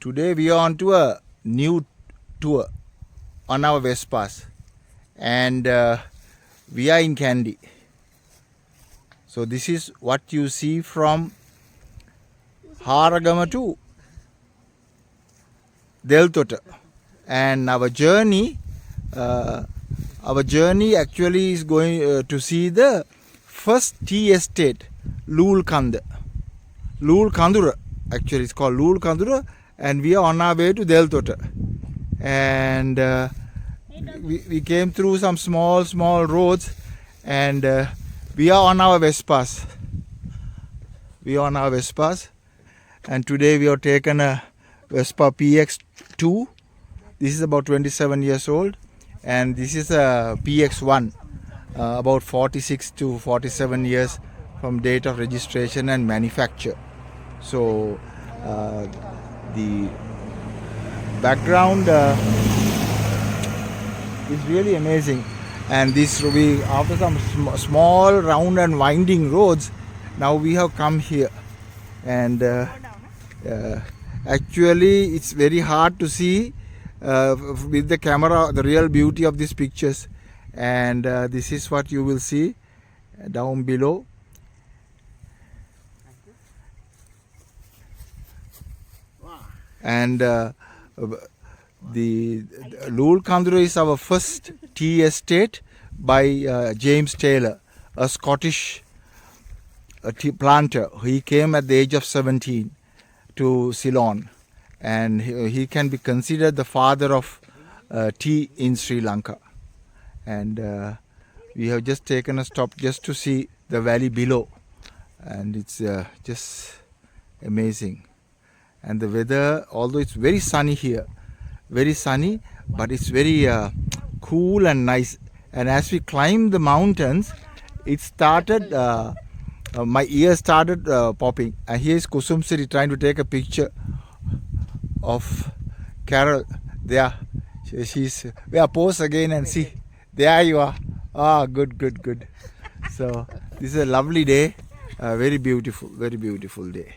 Today we are on to a new tour on our Vespas, and we are in Kandy. So this is what you see from Haragama to Deltota, and our journey actually is going to see the first tea estate, Loolcondera. Actually, it's called Loolcondera, and we are on our way to Deltota. And we came through some small roads, and we are on our Vespas. And today we have taken a Vespa PX2. This is about 27 years old, and this is a PX1, about 46 to 47 years from date of registration and manufacture. So the background is really amazing, and after some small round and winding roads, now we have come here, and actually it's very hard to see with the camera the real beauty of these pictures, and this is what you will see down below. And the Loolcondera is our first tea estate by James Taylor, a Scottish tea planter. He came at the age of 17 to Ceylon, and he can be considered the father of tea in Sri Lanka. And we have just taken a stop just to see the valley below, and it's just amazing. And the weather, although it's very sunny here, but it's very cool and nice. And as we climb the mountains, it started, my ears started popping. And here is Kusum Siri trying to take a picture of Carol. There, pose again and see. There you are. Ah, good. So this is a lovely day, very beautiful day.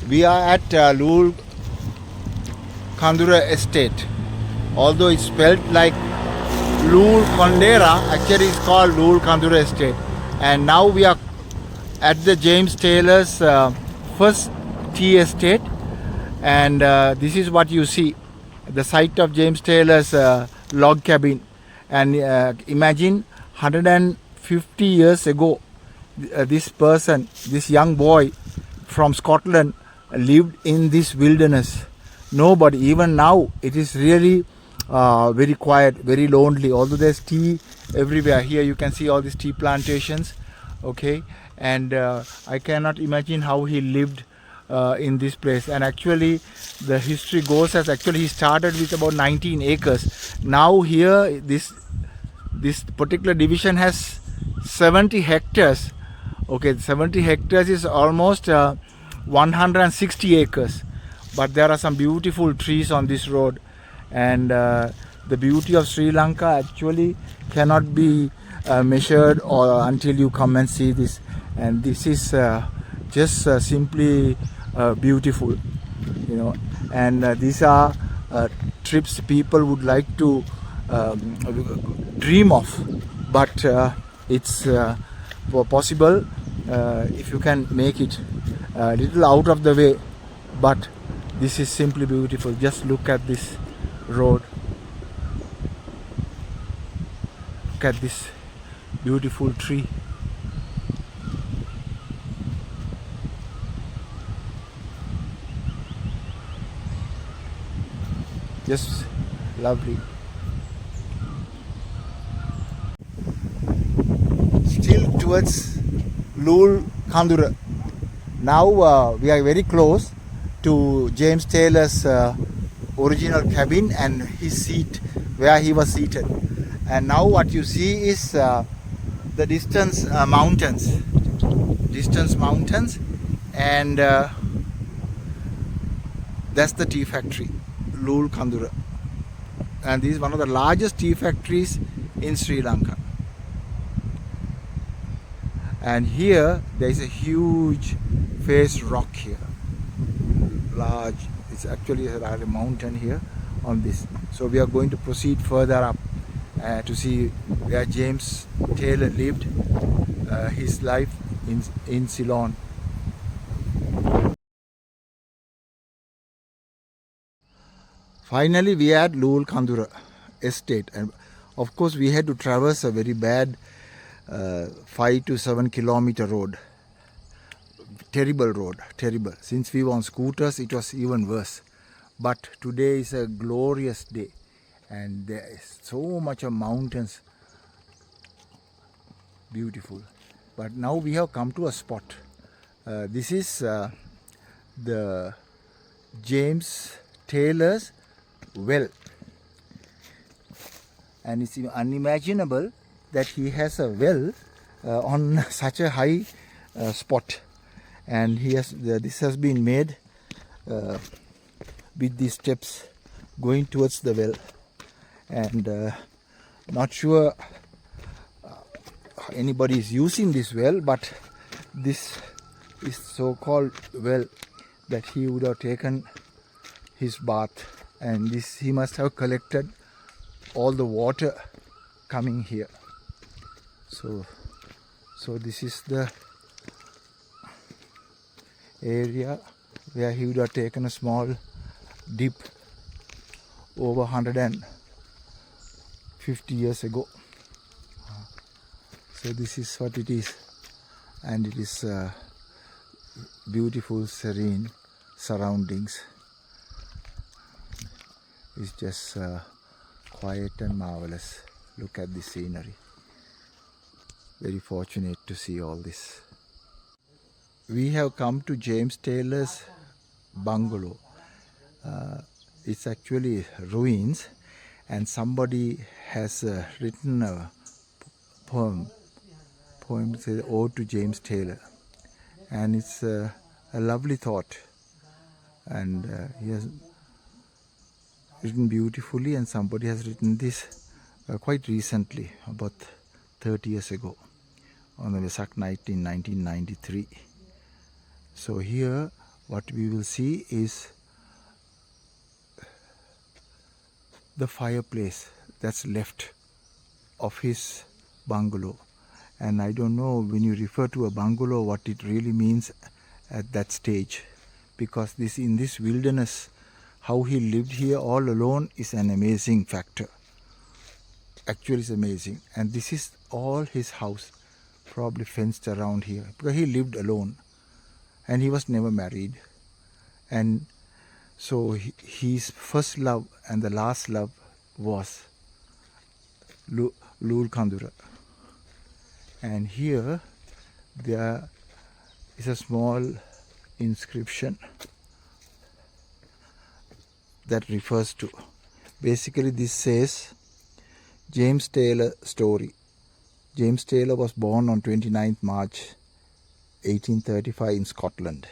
We are at Loolcondera estate. Although it's spelled like Loolcondera, actually it's called Loolcondera estate. And now we are at the James Taylor's first tea estate, and this is what you see, the site of James Taylor's log cabin. And imagine 150 years ago, this young boy from Scotland lived in this wilderness. Nobody, even now it is really very quiet, very lonely, although there's tea everywhere. Here you can see all these tea plantations, okay, and I cannot imagine how he lived in this place. And actually the history goes as actually he started with about 19 acres. Now here this particular division has 70 hectares. Okay, 70 hectares is almost 160 acres, but there are some beautiful trees on this road, and the beauty of Sri Lanka actually cannot be measured or until you come and see this. And this is just simply beautiful, you know. And these are trips people would like to dream of, but it's possible if you can make it a little out of the way. But this is simply beautiful. Just look at this road, look at this beautiful tree. Just lovely. Still towards Loolcondera. Now we are very close to James Taylor's original cabin and his seat where he was seated. And now what you see is the distance mountains. Distance mountains, and that's the tea factory, Loolcondera. And this is one of the largest tea factories in Sri Lanka. And here there is a huge face rock here, large. It's actually a mountain here on this. So we are going to proceed further up to see where James Taylor lived his life in Ceylon. Finally we are at Loolcondera estate, and of course we had to traverse a very bad 5 to 7 kilometer road. Terrible road, terrible. Since we were on scooters it was even worse. But today is a glorious day and there is so much of mountains. Beautiful. But now we have come to a spot. This is the James Taylor's well. And it's unimaginable that he has a well on such a high spot. And this has been made with these steps going towards the well. And not sure anybody is using this well, but this is so-called well that he would have taken his bath, and this he must have collected all the water coming here. So this is the area where he would have taken a small dip over 150 years ago. So this is what it is, and it is beautiful, serene surroundings. It's just quiet and marvelous. Look at the scenery. Very fortunate to see all this. We have come to James Taylor's bungalow. It's actually ruins, and somebody has written a poem says Ode to James Taylor, and it's a lovely thought, and he has written beautifully, and somebody has written this quite recently, about 30 years ago, on the Vesak night in 1993. So here what we will see is the fireplace that's left of his bungalow. And I don't know, when you refer to a bungalow, what it really means at that stage, because in this wilderness, how he lived here all alone is an amazing factor. Actually, it's amazing. And this is all his house, probably fenced around here, because he lived alone and he was never married. And so his first love and the last love was Loolcondera. And here there is a small inscription that refers to. Basically this says James Taylor story. James Taylor was born on 29th March 1835 in Scotland.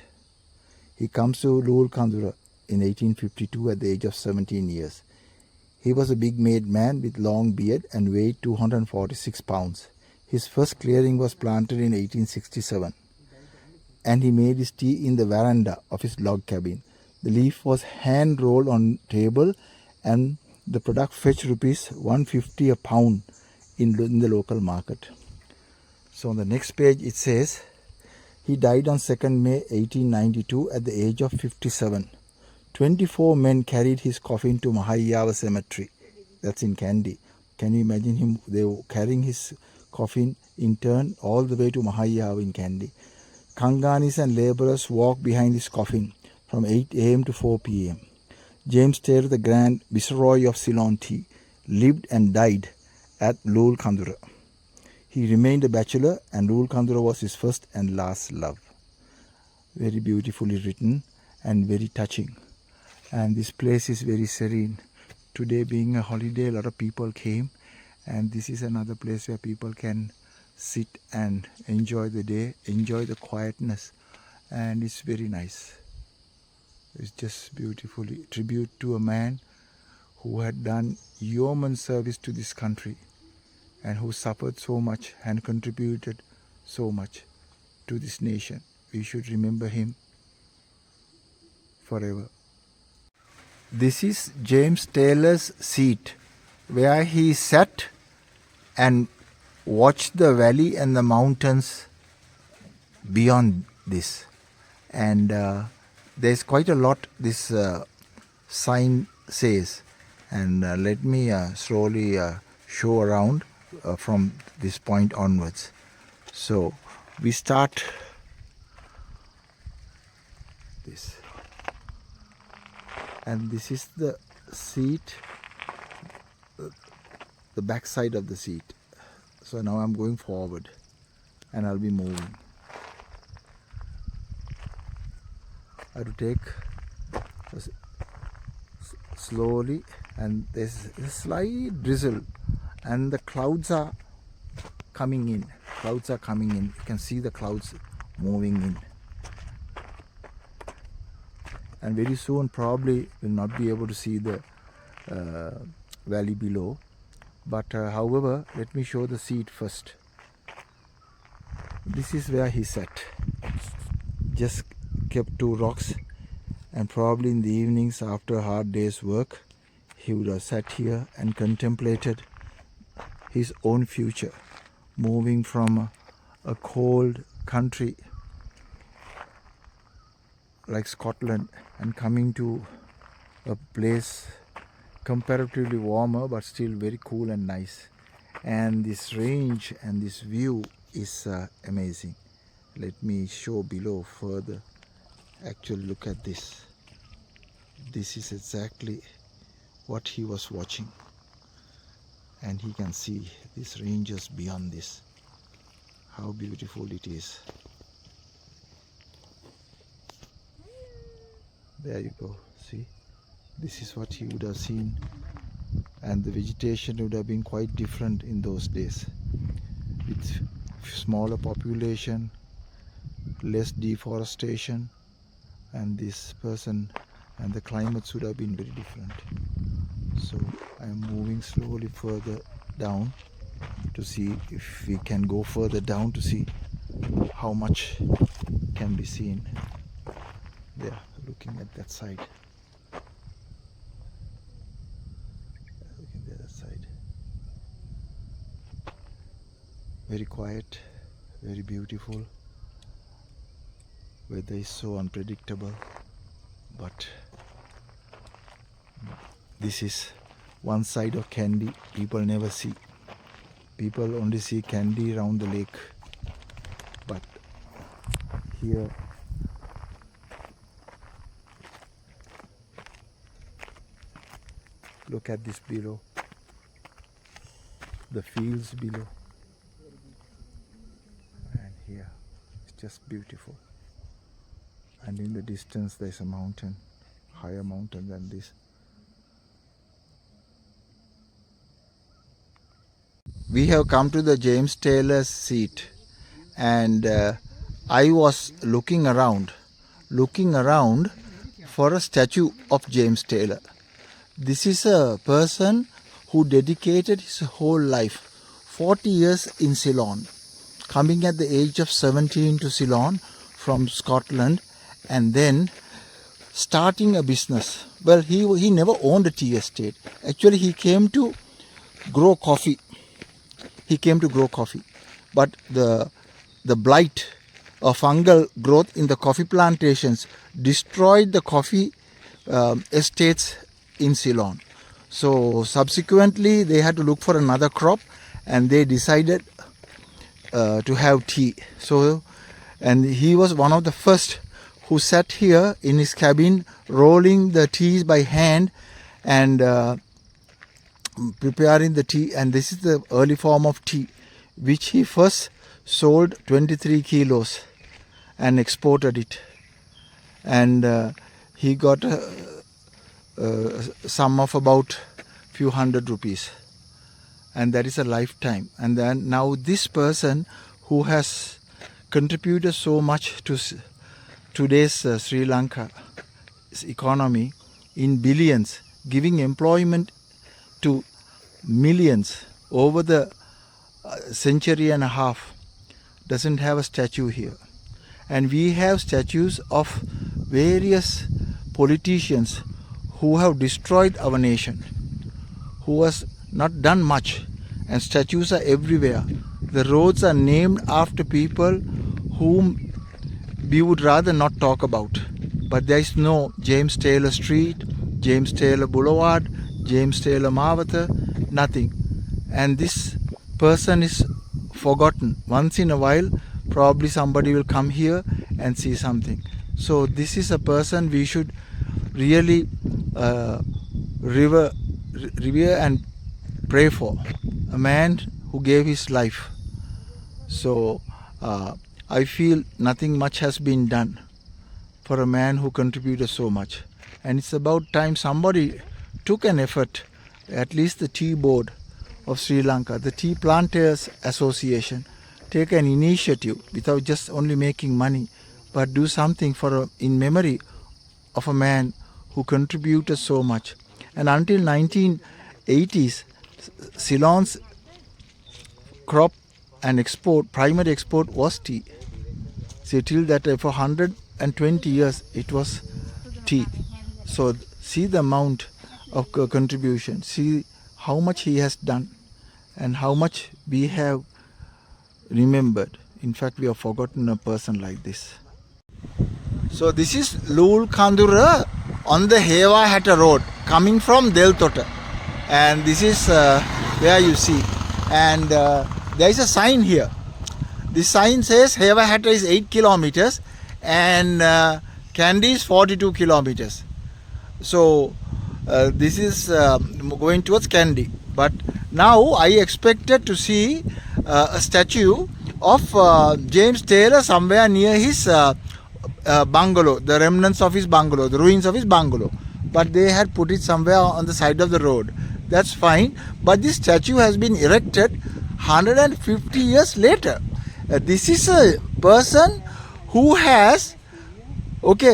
He comes to Loolcondera in 1852 at the age of 17 years. He was a big-made man with long beard and weighed 246 pounds. His first clearing was planted in 1867, and he made his tea in the veranda of his log cabin. The leaf was hand-rolled on table, and the product fetched rupees 150 a pound in the local market. So on the next page it says, he died on 2nd May 1892 at the age of 57. 24 men carried his coffin to Mahayava Cemetery. That's in Kandy. Can you imagine him? They were carrying his coffin in turn all the way to Mahayava in Kandy. Kanganis and labourers walked behind his coffin from 8 a.m. to 4 p.m. James Taylor, the Grand Viceroy of Ceylon tea, lived and died at Loolcondera. He remained a bachelor, and Loolcondera was his first and last love. Very beautifully written and very touching. And this place is very serene. Today being a holiday, a lot of people came, and this is another place where people can sit and enjoy the day, enjoy the quietness, and it's very nice. It's just beautifully tribute to a man who had done yeoman service to this country and who suffered so much and contributed so much to this nation. We should remember him forever. This is James Taylor's seat, where he sat and watched the valley and the mountains beyond this. And there's quite a lot this sign says. And let me slowly show around from this point onwards. So we start this. And this is the seat, the back side of the seat. So now I'm going forward and I'll be moving. I have to take slowly, and there's a slight drizzle and the clouds are coming in. Clouds are coming in. You can see the clouds moving in. And very soon probably will not be able to see the valley below. But however, let me show the seat first. This is where he sat. Just kept two rocks, and probably in the evenings after a hard day's work, he would have sat here and contemplated his own future, moving from a cold country like Scotland and coming to a place comparatively warmer but still very cool and nice. And this range and this view is amazing. Let me show below further. Actually, look at this. This is exactly what he was watching, and he can see these ranges beyond this. How beautiful it is. There you go, see, this is what he would have seen, and the vegetation would have been quite different in those days, with smaller population, less deforestation, and this person and the climates would have been very different. So I am moving slowly further down to see if we can go further down to see how much can be seen. There, looking at that side. Looking at the other side. Very quiet, very beautiful. Weather is so unpredictable, but this is one side of Kandy people never see. People only see Kandy around the lake, but here look at this below, the fields below, and here it's just beautiful. And in the distance there's a mountain, higher mountain than this. We have come to the James Taylor's seat, and I was looking around for a statue of James Taylor. This is a person who dedicated his whole life, 40 years in Ceylon, coming at the age of 17 to Ceylon from Scotland, and then starting a business. Well, he never owned a tea estate. Actually, he came to grow coffee. But the blight or fungal growth in the coffee plantations destroyed the coffee estates in Ceylon. So subsequently they had to look for another crop, and they decided to have tea. So, and he was one of the first who sat here in his cabin rolling the teas by hand and preparing the tea. And this is the early form of tea, which he first sold 23 kilos and exported it. And he got a sum of about few hundred rupees. And that is a lifetime. And then now this person who has contributed so much to today's Sri Lanka's economy in billions, giving employment to millions over the century and a half, doesn't have a statue here. And we have statues of various politicians who have destroyed our nation, who has not done much, and statues are everywhere. The roads are named after people whom we would rather not talk about. But there is no James Taylor Street, James Taylor Boulevard, James Taylor Mawatha, nothing. And this person is forgotten. Once in a while, probably somebody will come here and see something. So this is a person we should really revere and pray for. A man who gave his life. So I feel nothing much has been done for a man who contributed so much. And it's about time somebody took an effort, at least the Tea Board of Sri Lanka, the Tea Planters Association, take an initiative without just only making money, but do something in memory of a man who contributed so much. And until 1980s, Ceylon's crop and primary export was tea. See, till that for 120 years it was tea. So see the amount of contribution, see how much he has done and how much we have remembered. In fact, we have forgotten a person like this. So this is Loolcondera on the Hewa Hatta Road coming from Deltota. And this is where you see. And there is a sign here. This sign says Hewa Hatta is 8 kilometers and Kandy is 42 kilometers. So this is going towards Kandy. But now I expected to see a statue of James Taylor somewhere near his bungalow, the remnants of his bungalow, the ruins of his bungalow. But they had put it somewhere on the side of the road. That's fine. But this statue has been erected 150 years later. This is a person who has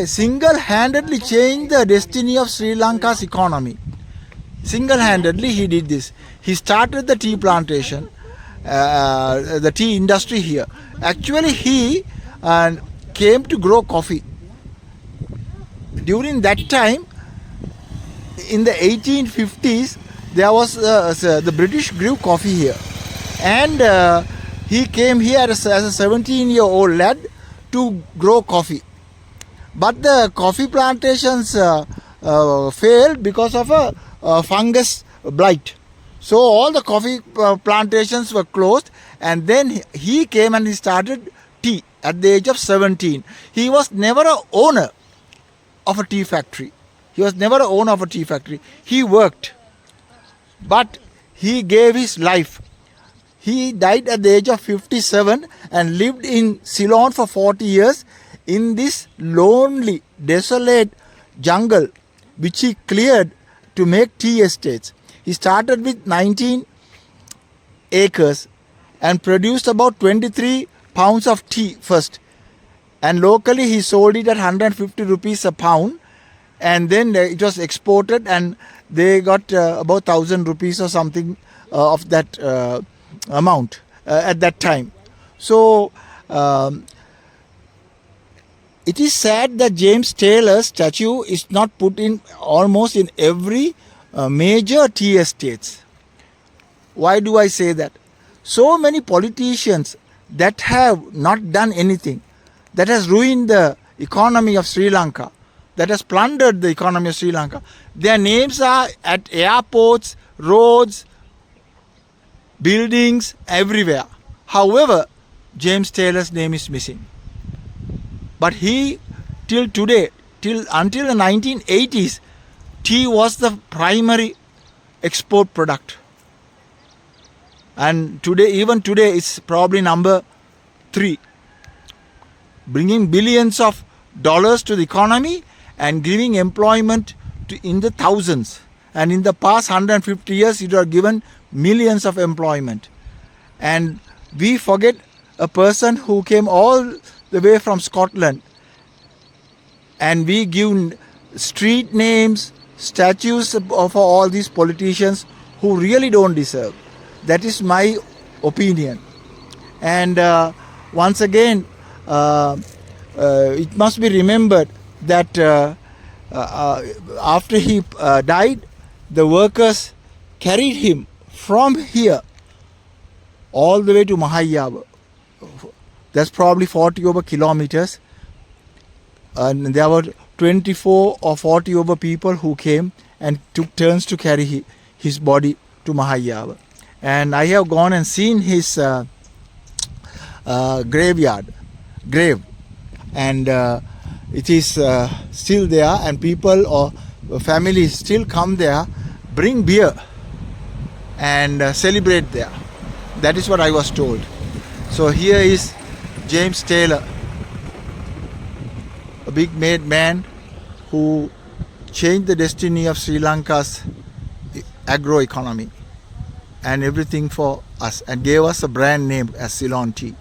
single-handedly changed the destiny of Sri Lanka's economy. Single-handedly he did this. He started the tea plantation, the tea industry here. Actually he came to grow coffee. During that time, in the 1850s, there was the British grew coffee here. And he came here as a 17-year-old lad to grow coffee. But the coffee plantations failed because of a fungus blight. So all the coffee plantations were closed, and then he came and he started tea at the age of 17. He was never an owner of a tea factory. He worked, but he gave his life. He died at the age of 57 and lived in Ceylon for 40 years in this lonely, desolate jungle which he cleared to make tea estates. He started with 19 acres and produced about 23 pounds of tea first. And locally he sold it at 150 rupees a pound. And then it was exported and they got about 1,000 rupees or something of that amount at that time. So it is sad that James Taylor's statue is not put in almost in every major tea estates. Why do I say that? So many politicians that have not done anything, that has ruined the economy of Sri Lanka, that has plundered the economy of Sri Lanka. Their names are at airports, roads, buildings, everywhere. However, James Taylor's name is missing. But he till today, until the 1980s, tea was the primary export product. And today, even today, it's probably number 3, bringing billions of dollars to the economy and giving employment in the thousands. And in the past 150 years, it has given millions of employment. And we forget a person who came all the way from Scotland, and we give street names, statues of all these politicians who really don't deserve. That is my opinion. And once again, it must be remembered that after he died, the workers carried him from here all the way to Mahayava. That's probably 40 over kilometers. And there were 24 or 40 over people who came and took turns to carry his body to Mahayava. And I have gone and seen his grave. And it is still there, and people or families still come there, bring beer and celebrate there. That is what I was told. So here is James Taylor, a big made man who changed the destiny of Sri Lanka's agro economy and everything for us, and gave us a brand name as Ceylon tea.